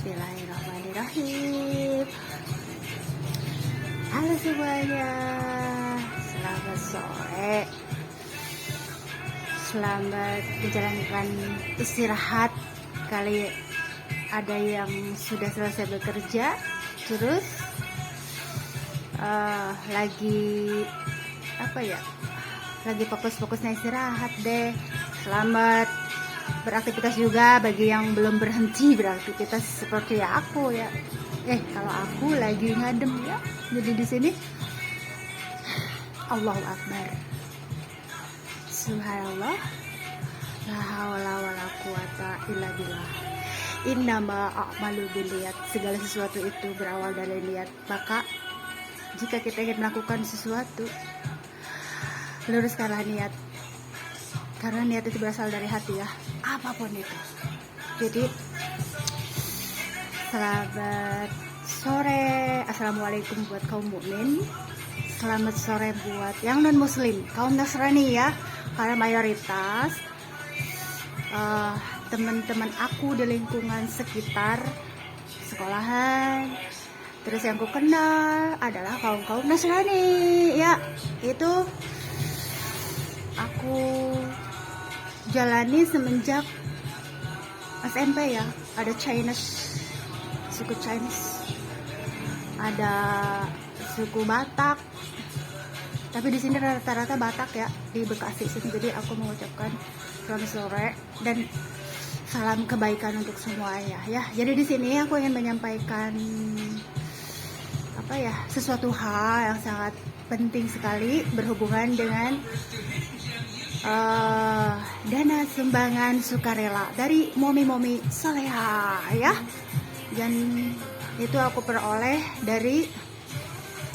Bismillahirrahmanirrahim. Halo semuanya, selamat sore. Selamat menjalankan istirahat. Kali ada yang sudah selesai bekerja, terus lagi fokus-fokusnya istirahat deh. Selamat beraktivitas juga bagi yang belum berhenti beraktivitas seperti aku ya. Kalau aku lagi ngadem ya. Jadi di sini Allahu Akbar. Subhanallah. La haula wala quwata illa billah. Innama a'malu binniyat. Segala sesuatu itu berawal dari niat. Maka jika kita ingin melakukan sesuatu, luruskanlah niat. Karena niat itu berasal dari hati ya, apapun itu. Jadi selamat sore, assalamualaikum buat kaum mukmin. Selamat sore buat yang non muslim, kaum Nasrani ya. Karena mayoritas teman-teman aku di lingkungan sekitar sekolahan, terus yang ku kenal adalah kaum Nasrani ya. Itu aku jalani semenjak SMP ya. Ada suku Chinese, ada suku Batak, tapi di sini rata-rata Batak ya, di Bekasi sini. Jadi aku mengucapkan selamat sore dan salam kebaikan untuk semuanya ya. Jadi di sini aku ingin menyampaikan sesuatu hal yang sangat penting sekali berhubungan dengan dana sumbangan sukarela dari momi-momi soleha ya. Dan itu aku peroleh dari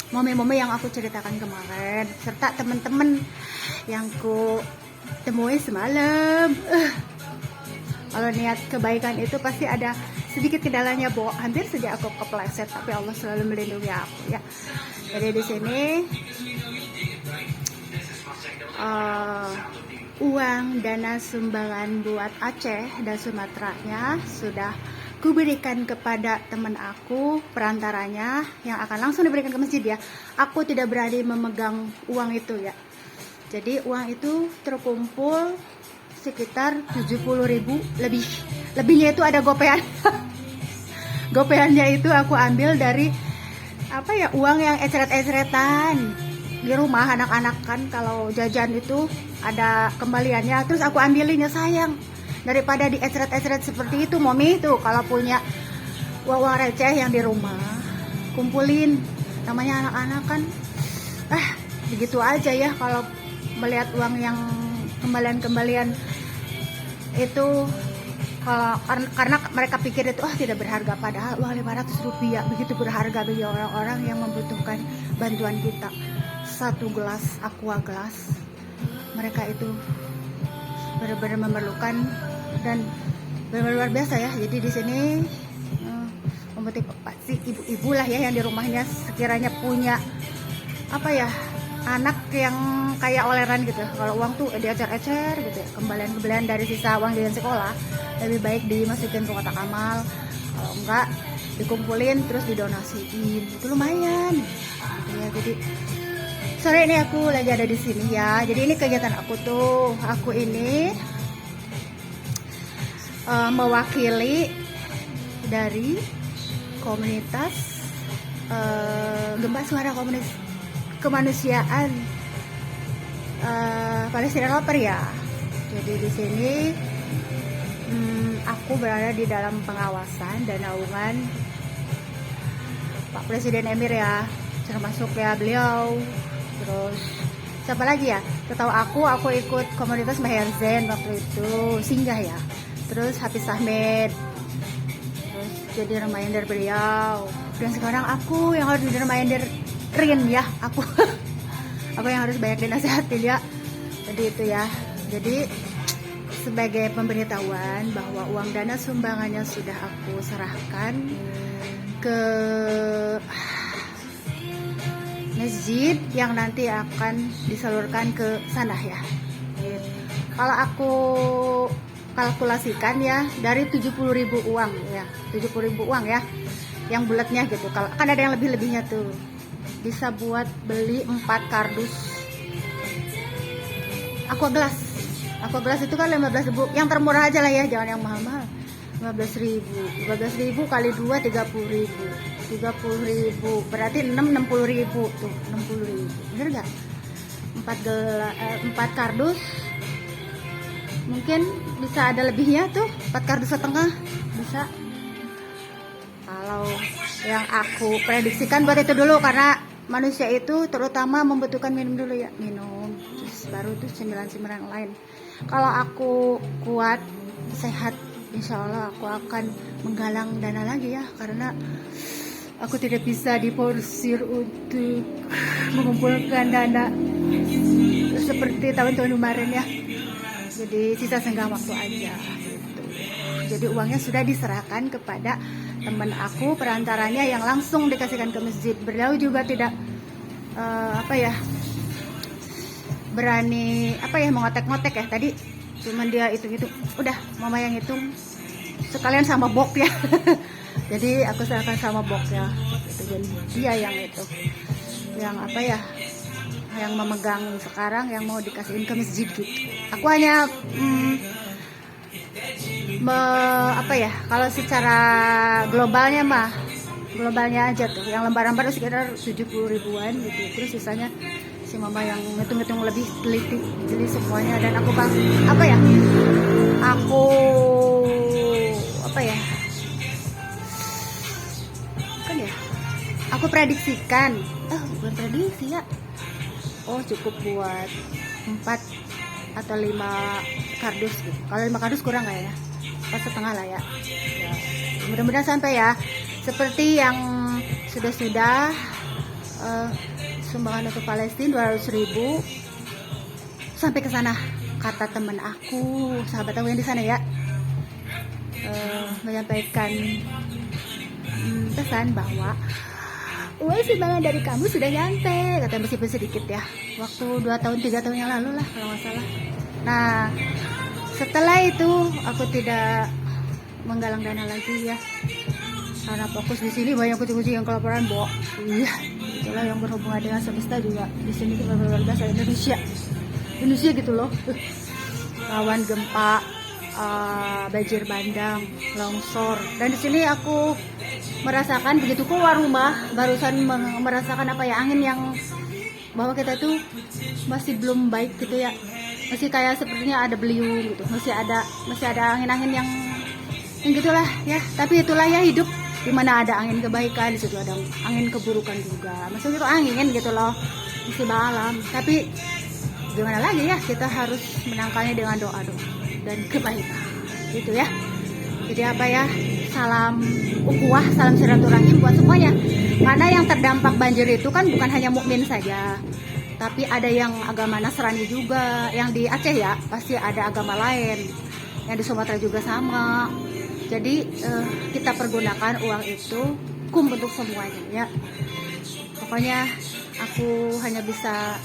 momi-momi yang aku ceritakan kemarin, serta teman-teman yang ku temui semalam. Kalau niat kebaikan itu pasti ada sedikit kendalanya, hampir saja aku kepleset, tapi Allah selalu melindungi aku ya. Jadi di sini uang dana sumbangan buat Aceh dan Sumateranya sudah kuberikan kepada teman aku, perantaranya yang akan langsung diberikan ke masjid ya. Aku tidak berani memegang uang itu ya. Jadi uang itu terkumpul sekitar 70.000 lebih. Lebihnya itu ada gopean. Gopeannya itu aku ambil dari uang yang ecret-ecretan di rumah anak-anak, kan kalau jajan itu ada kembaliannya, terus aku ambilinnya. Sayang, daripada di ecret-ecret seperti itu, momi itu kalau punya uang receh yang di rumah kumpulin. Namanya anak-anak kan begitu aja ya kalau melihat uang yang kembalian itu, karena mereka pikir itu tidak berharga, padahal uang 500 rupiah begitu berharga bagi orang-orang yang membutuhkan bantuan kita. Satu gelas aqua gelas, mereka itu benar-benar memerlukan dan benar-benar luar biasa ya. Jadi di sini memotivasi ibu-ibu lah ya yang di rumahnya sekiranya punya anak yang kayak oleran gitu. Kalau uang tuh diecer-ecer gitu ya, kembalian dari sisa uang jajan sekolah, lebih baik dimasukin ke kotak amal. Kalau enggak dikumpulin terus didonasiin, itu lumayan gitu ya. Jadi sore ini aku lagi ada di sini ya. Jadi ini kegiatan aku tuh. Aku ini mewakili dari komunitas Gempa Suara Kemanusiaan Palestina Loper ya. Jadi di sini aku berada di dalam pengawasan dan naungan Pak Presiden Emir ya, termasuk ya beliau. Terus siapa lagi ya? Setahu aku ikut komunitas Maher Zain waktu itu, singgah ya. Terus Hafiz Ahmed, terus jadi reminder beliau. Dan sekarang aku yang harus jadi reminder Rin ya. Aku yang harus banyak dinasihatin ya. Jadi itu ya. Jadi sebagai pemberitahuan bahwa uang dana sumbangannya sudah aku serahkan ke masjid yang nanti akan disalurkan ke sana ya. Kalau aku kalkulasikan ya dari 70.000 uang ya, 70.000 uang ya, yang bulatnya gitu. Kalau kan ada yang lebih-lebihnya tuh, bisa buat beli 4 kardus aqua gelas. Aqua gelas itu kan 15.000, yang termurah aja lah ya, jangan yang mahal-mahal. 15.000 kali 2 30.000 berarti 60.000 tuh, 60.000 bener gak? 4 kardus mungkin bisa ada lebihnya tuh, 4 kardus setengah bisa. Kalau yang aku prediksikan buat itu dulu, karena manusia itu terutama membutuhkan minum dulu ya, minum terus baru tuh cemilan-cemilan lain. Kalau aku kuat sehat, insya Allah aku akan menggalang dana lagi ya, karena aku tidak bisa diforsir untuk mengumpulkan dana seperti tahun-tahun kemarin ya. Jadi sisa senggang waktu aja gitu. Jadi uangnya sudah diserahkan kepada teman aku, perantaranya yang langsung dikasihkan ke masjid. Beliau juga tidak berani mengotek-ngotek ya tadi, cuman dia hitung-hitung, udah mama yang hitung sekalian sama bok ya. Jadi aku serahkan sama bok ya gitu. Jadi dia yang itu, yang yang memegang sekarang, yang mau dikasihin ke masjid gitu. Aku hanya kalau secara globalnya aja tuh, yang lembaran baru sekitar 70.000-an gitu. Terus sisanya si mama yang ngitung-ngitung lebih teliti jadi semuanya. Dan aku aku prediksikan, bukan prediksi ya, cukup buat 4 atau 5 kardus gitu. Kalau 5 kardus kurang nggak ya? Pas setengah lah ya. Mudah-mudahan sampai ya. Seperti yang sudah sumbangan untuk Palestina 200.000 sampai ke sana, kata teman aku, sahabat aku yang di sana ya, menyampaikan pesan bahwa uang sumbangan dari kamu sudah nyampe, katanya, meskipun sedikit ya, waktu 2 tahun 3 tahun yang lalu lah kalau nggak salah. Nah setelah itu aku tidak menggalang dana lagi ya, karena fokus di sini banyak kucing-kucing yang kelaparan, iya itulah yang berhubungan dengan semesta juga. Di sini kita luar biasa, Indonesia gitu loh, rawan gempa, banjir bandang, longsor. Dan di sini aku merasakan, begitu keluar rumah barusan merasakan angin yang bahwa kita tuh masih belum baik gitu ya, masih kayak sepertinya ada beliung gitu, masih ada angin-angin yang gitulah ya. Tapi itulah ya hidup, dimana ada angin kebaikan di situ ada angin keburukan juga. Maksudnya itu angin gitu loh, musibah alam. Tapi gimana lagi ya, kita harus menangkalnya dengan doa dan kebaikan gitu ya. Jadi salam ukhuwah, salam silaturahim buat semuanya. Karena yang terdampak banjir itu kan bukan hanya mukmin saja, tapi ada yang agama Nasrani juga. Yang di Aceh ya pasti ada agama lain, yang di Sumatera juga sama. Jadi kita pergunakan uang itu untuk semuanya ya. Pokoknya aku hanya bisa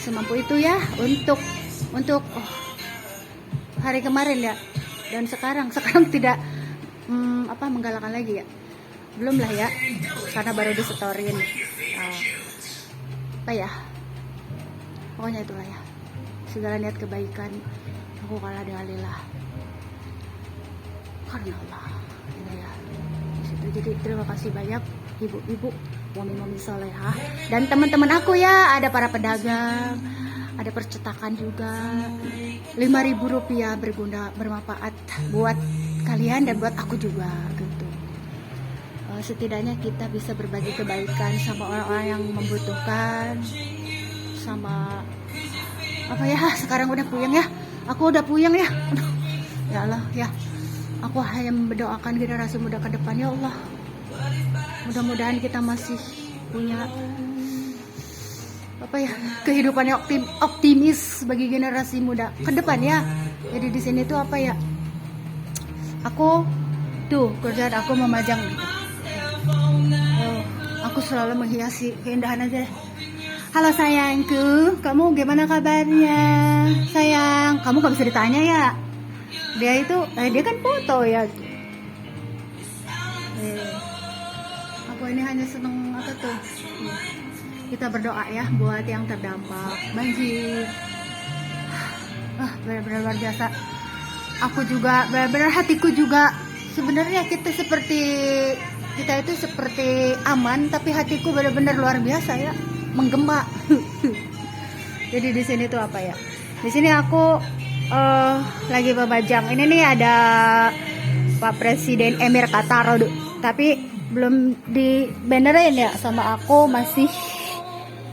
semampu itu ya untuk hari kemarin ya. Dan sekarang tidak menggalakkan lagi ya, belum lah ya, karena baru disetorin pokoknya itulah ya, segala niat kebaikan aku kalah dengan lillah karena Allah ya. Jadi terima kasih banyak ibu-ibu, mami-mami solehah, dan teman-teman aku ya, ada para pedagang, ada percetakan juga. 5.000 rupiah bermanfaat buat kalian dan buat aku juga gitu. Setidaknya kita bisa berbagi kebaikan sama orang-orang yang membutuhkan, sama sekarang udah puyeng ya, aku udah puyeng ya. Ya Allah ya, aku hanya mendoakan generasi muda ke depan ya Allah, mudah-mudahan kita masih punya kehidupan yang optimis bagi generasi muda ke depan ya. Jadi di sini tuh aku tuh kerjaan aku memajang gitu. Aku selalu menghiasi keindahan aja. Halo sayangku, kamu gimana kabarnya? Sayang, kamu gak bisa ditanya ya? dia kan foto ya. Aku ini hanya seneng apa tuh, kita berdoa ya buat yang terdampak banjir. Benar-benar luar biasa. Aku juga benar-benar, hatiku juga sebenarnya kita itu seperti aman, tapi hatiku benar-benar luar biasa ya, menggema. Jadi di sini tuh apa ya? Di sini aku lagi membajang. Ini nih ada Pak Presiden Emir Qatar, tapi belum di bannerin ya sama aku, masih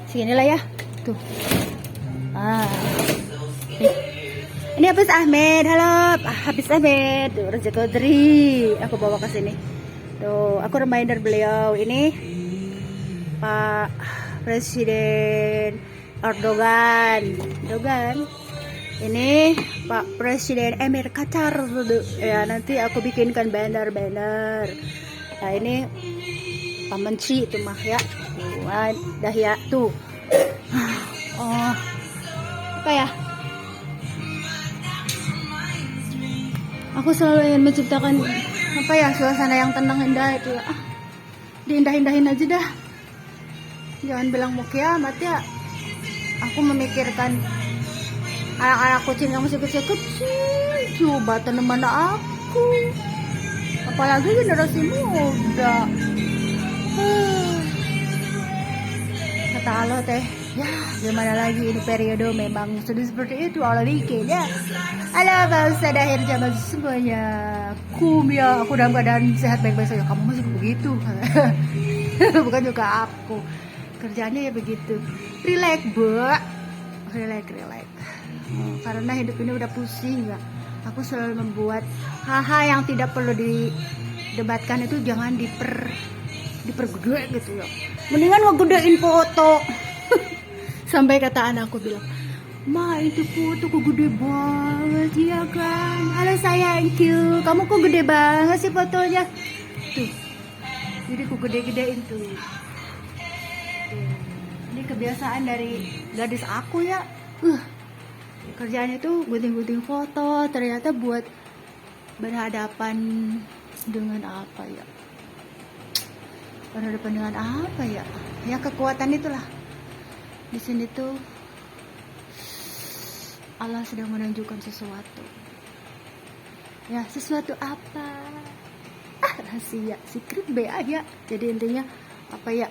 segini lah ya. Tuh. Ini Hafiz Ahmed. Halo, Hafiz Ahmed. Tuh, Raja Qadri. Aku bawa ke sini. Tuh, aku reminder beliau. Ini Pak Presiden Erdogan. Ini Pak Presiden Emir Qatar. Ya, nanti aku bikinkan banner. Nah, ini Pak Menteri itu mah ya. Dah ya tuh. Oh. Apa ya? Aku selalu ingin menciptakan apa ya, suasana yang tenang, indah itu ya. Diindah-indahin aja dah. Jangan bilang mau kiamat ya. Aku memikirkan anak-anak kucing yang masih kecil-kecil. Coba teman aku. Apalagi generasi muda. Kata Allah teh, ya gimana lagi, ini periode memang sudah seperti itu. Allah bikin ya. Halo bangsa akhir zaman semuanya. Ya, aku dalam keadaan sehat baik-baik saja. Kamu masih begitu. Bukan juga aku. Kerjanya ya begitu. Relax, relax. Karena hidup ini udah pusing ya. Aku selalu membuat hal-hal yang tidak perlu didebatkan itu jangan dipergede gitu ya. Mendingan ngegedein foto. Sampai kata anakku bilang, "Ma, itu foto kok gede banget ya kan?" Halo sayangku, kamu kok gede banget sih fotonya. Tuh. Jadi aku gede-gedein tuh. Ini kebiasaan dari gadis aku ya. Kerjaan itu gunting-gunting foto, ternyata buat berhadapan dengan apa ya? Berhadapan dengan apa ya? Ya kekuatan itulah. Di sini tuh Allah sedang menunjukkan sesuatu. Ya, sesuatu apa? Rahasia, secret ya. Jadi intinya apa ya?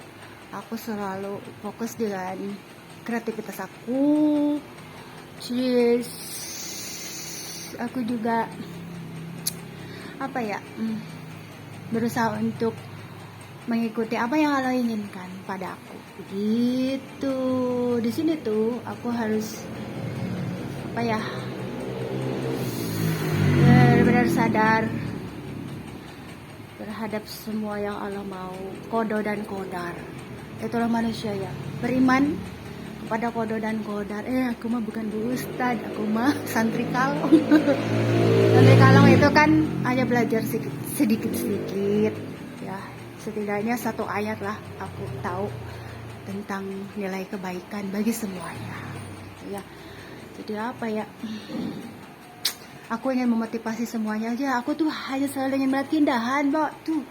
Aku selalu fokus dengan kreativitas aku. Yes. Aku juga apa ya? Berusaha untuk mengikuti apa yang Allah inginkan pada aku. Begitu. Di sini tuh aku harus apa ya? Benar-benar sadar terhadap semua yang Allah mau. Kodo dan kodar. Itulah manusia ya. Beriman kepada kodo dan kodar. Aku mah bukan bu ustad, aku mah santri kalong. Santri kalong itu kan hanya belajar sedikit-sedikit ya. Setidaknya satu ayat lah aku tahu tentang nilai kebaikan bagi semuanya ya. Jadi apa ya, aku ingin memotivasi semuanya aja. Aku tuh hanya selalu ingin melihat keindahan, Mbak. Tuh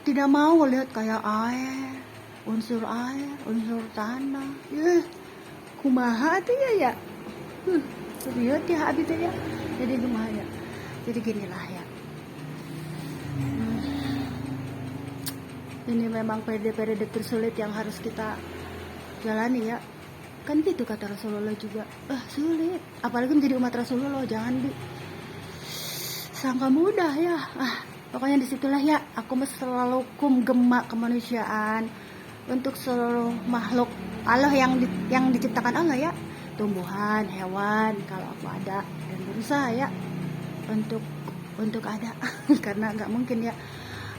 tidak mau lihat kayak air, unsur tanah. Kumaha tuh ya. Serius ya habis ya. Jadi gimana? Jadi ginilah ya. Ini memang periode tersulit yang harus kita jalani ya. Kan gitu kata Rasulullah juga. Sulit. Apalagi menjadi umat Rasulullah, jangan sangka mudah ya. Pokoknya disitulah ya. Aku selalu gema kemanusiaan untuk seluruh makhluk Allah yang diciptakan Allah ya. Tumbuhan, hewan, kalau aku ada, dan berusaha ya untuk ada. Karena nggak mungkin ya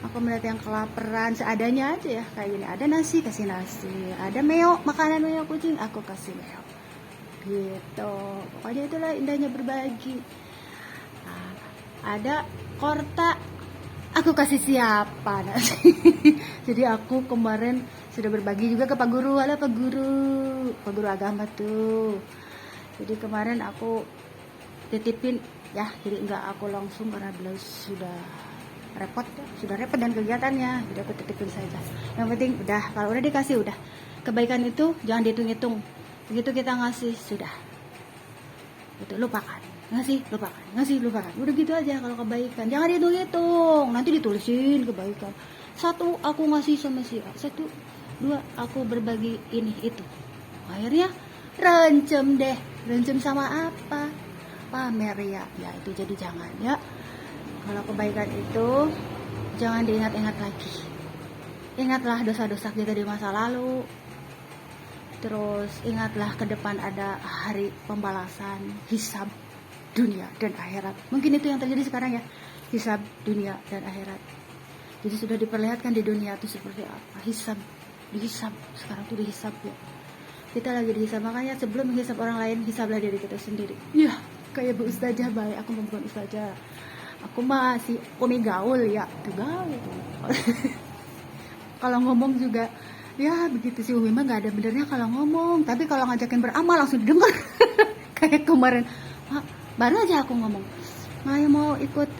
aku melihat yang kelaparan seadanya aja ya, kayak gini, ada nasi kasih nasi, ada meo, makanan meo kucing aku kasih meo gitu. Pokoknya itulah indahnya berbagi. Ada korta aku kasih siapa nasi. Jadi aku kemarin sudah berbagi juga ke Pak Guru. Halo Pak Guru agama tuh. Jadi kemarin aku titipin ya. Jadi enggak aku langsung karena beliau sudah repot ya, sudah repot dan kegiatannya, jadi aku titipin saja. Yang penting udah, kalau udah dikasih udah. Kebaikan itu jangan dihitung-hitung, begitu kita ngasih sudah, itu lupakan, ngasih lupakan, udah gitu aja. Kalau kebaikan jangan dihitung-hitung, nanti ditulisin kebaikan. 1 aku ngasih sama si A, 1, 2 aku berbagi ini itu, akhirnya rencem deh. Rencem sama apa? Pamer ya itu. Jadi jangan ya, kalau kebaikan itu jangan diingat-ingat lagi. Ingatlah dosa-dosa kita di masa lalu, terus ingatlah ke depan ada hari pembalasan, hisab dunia dan akhirat. Mungkin itu yang terjadi sekarang ya, hisab dunia dan akhirat. Jadi sudah diperlihatkan di dunia itu seperti apa, hisab, dihisab. Sekarang tuh dihisab ya, kita lagi dihisab. Makanya sebelum menghisab orang lain, hisablah diri kita sendiri ya. Kayak Bu Ustazah baik, aku bukan Ustazah, aku masih umi gaul ya, tuh gaul kalau ngomong juga ya begitu sih. Umi mah nggak ada benernya kalau ngomong, tapi kalau ngajakin beramal langsung denger. Kayak kemarin baru aja aku ngomong, Maya mau ikut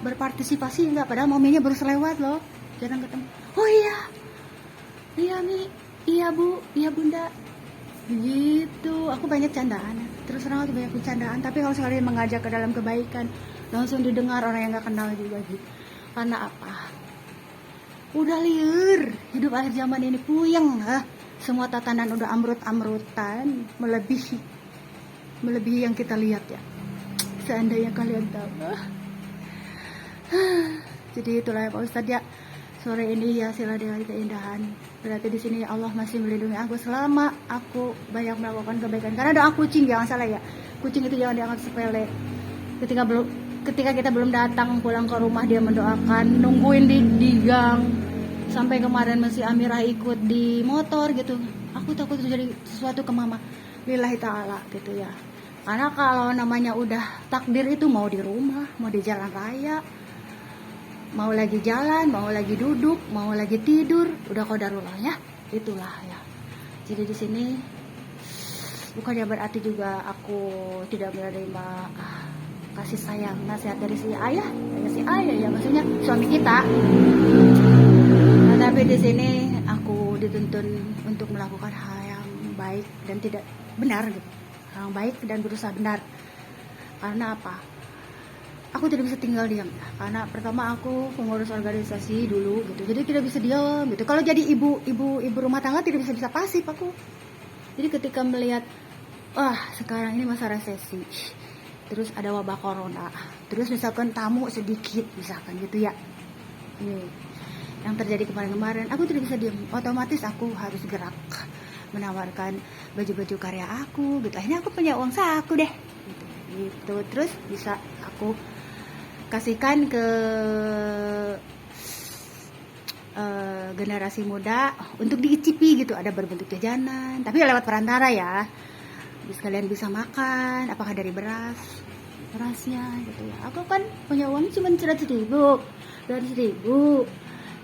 berpartisipasi nggak, padahal mominya baru selewat loh, jarang ketemu. Oh iya Mi, iya Bu, iya Bunda, begitu. Aku banyak candaan, terus terang aku banyak bercandaan, tapi kalau sekali mengajak ke dalam kebaikan langsung didengar orang yang nggak kenal juga gitu. Karena apa? Udah liur, hidup akhir zaman ini puyeng. Semua tatanan udah amrut-amrutan, melebihi yang kita lihat ya. Seandainya kalian tahu. Jadi itulah ya Pak Ustadz ya, sore ini ya sila dengan keindahan. Berarti di sini Allah masih melindungi aku selama aku banyak melakukan kebaikan. Karena doa kucing, jangan salah ya, kucing itu jangan dianggap sepele. Ketika kita belum datang pulang ke rumah, dia mendoakan, nungguin di gang. Sampai kemarin masih Amirah ikut di motor gitu. Aku takut terjadi sesuatu ke mama, lillahi ta'ala gitu ya. Karena kalau namanya udah takdir itu, mau di rumah, mau di jalan raya, mau lagi jalan, mau lagi duduk, mau lagi tidur, udah qadarullah ya. Itulah ya. Jadi di sini bukannya berarti juga aku tidak menerima kasih sayang, nasihat dari si ayah ya, maksudnya suami kita. Nah, tapi di sini aku dituntun untuk melakukan hal yang baik dan tidak benar gitu, hal yang baik dan berusaha benar. Karena apa? Aku tidak bisa tinggal diam, karena pertama aku pengurus organisasi dulu gitu, jadi tidak bisa diam gitu. Kalau jadi ibu rumah tangga tidak bisa pasif aku. Jadi ketika melihat sekarang ini masa resesi, terus ada wabah corona, terus misalkan tamu sedikit misalkan gitu ya, ini yang terjadi kemarin-kemarin, aku tidak bisa diam, otomatis aku harus gerak menawarkan baju-baju karya aku gitu. Akhirnya aku punya uang saku deh gitu. Terus bisa aku kasihkan ke generasi muda untuk diicipi gitu, ada berbentuk jajanan tapi lewat perantara ya. Terus kalian bisa makan, apakah dari berasnya gitu ya. Aku kan punya uang cuma 100.000, 200.000,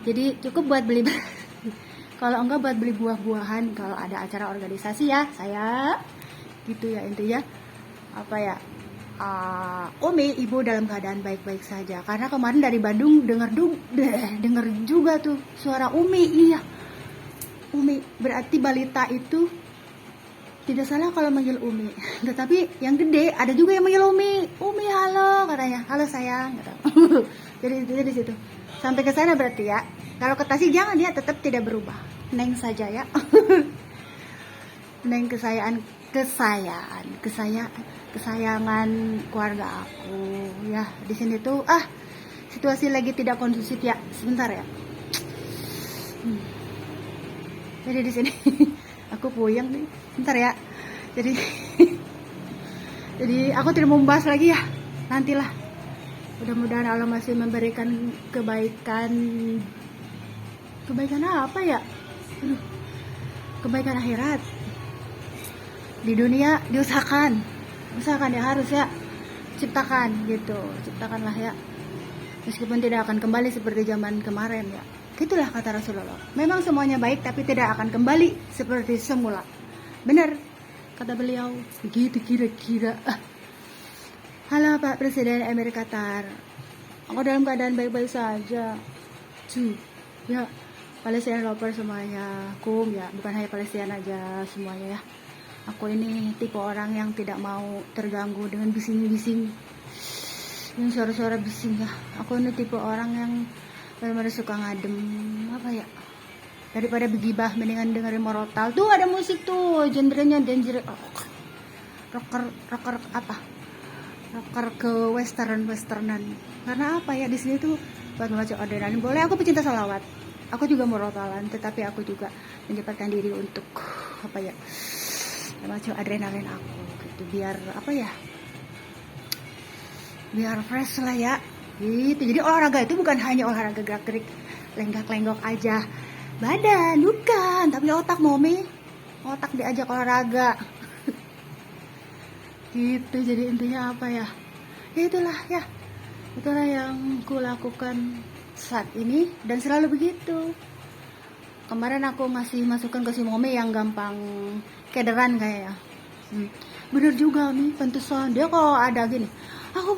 jadi cukup buat beli kalau enggak buat beli buah-buahan kalau ada acara organisasi ya saya gitu ya. Intinya apa ya, Umi ibu dalam keadaan baik-baik saja, karena kemarin dari Bandung dengar juga tuh suara Umi. Iya, Umi berarti balita itu tidak salah kalau manggil Umi, tetapi yang gede ada juga yang manggil Umi halo katanya, halo sayang gitu. Jadi di situ sampai ke sana berarti ya. Kalau ke Tasik jangan, dia tetap tidak berubah, Neng saja ya. Neng kesayangan keluarga aku ya. Di sini tuh situasi lagi tidak kondusif ya, sebentar ya. Jadi di sini aku puyeng nih, bentar ya. Jadi aku tidak mau membahas lagi ya, nantilah. Mudah-mudahan Allah masih memberikan kebaikan apa ya, kebaikan akhirat. Di dunia diusahakan ya, harus ya, ciptakanlah ya, meskipun tidak akan kembali seperti zaman kemarin ya. Itulah kata Rasulullah, memang semuanya baik tapi tidak akan kembali seperti semula. Benar kata beliau, begitu kira-kira. Halo Pak Presiden Amerika Tar, aku dalam keadaan baik-baik saja. Cuy, ya Palestina lover semuanya, kum ya, bukan hanya Palestina aja semuanya ya. Aku ini tipe orang yang tidak mau terganggu dengan bising-bising, yang suara-suara bising ya. Aku ini tipe orang yang benar-benar suka ngadem, apa ya, daripada begibah mendingan dengerin Morotal. Tuh ada musik tuh, genrenya rocker apa? Rocker ke westernan. Karena apa ya, di sini tuh buat memacu adrenalin. Boleh, aku pecinta salawat. Aku juga Morotalan, tetapi aku juga menyempatkan diri untuk apa ya? Memacu adrenalin aku gitu, biar apa ya? Biar fresh lah ya. Gitu. Jadi olahraga itu bukan hanya olahraga gerak-gerik, lenggak-lenggok aja badan, bukan, tapi otak momi, otak diajak olahraga. Gitu, jadi intinya apa ya? Ya itulah yang ku lakukan saat ini dan selalu begitu. Kemarin aku ngasih masukan ke si momi yang gampang kederan kayaknya. Bener juga nih, pantesan dia kalau ada gini, aku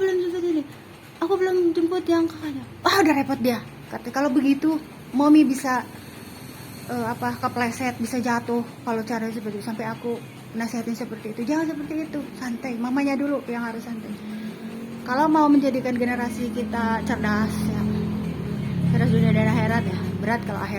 belum jemput yang kakaknya, udah repot dia. Kata kalau begitu momi bisa kepleset, bisa jatuh kalau cara seperti itu. Sampai aku nasihatin seperti itu, jangan seperti itu, santai, mamanya dulu yang harus santai. Kalau mau menjadikan generasi kita cerdas ya, cerdas dunia dan akhirat ya, berat kalau akhirat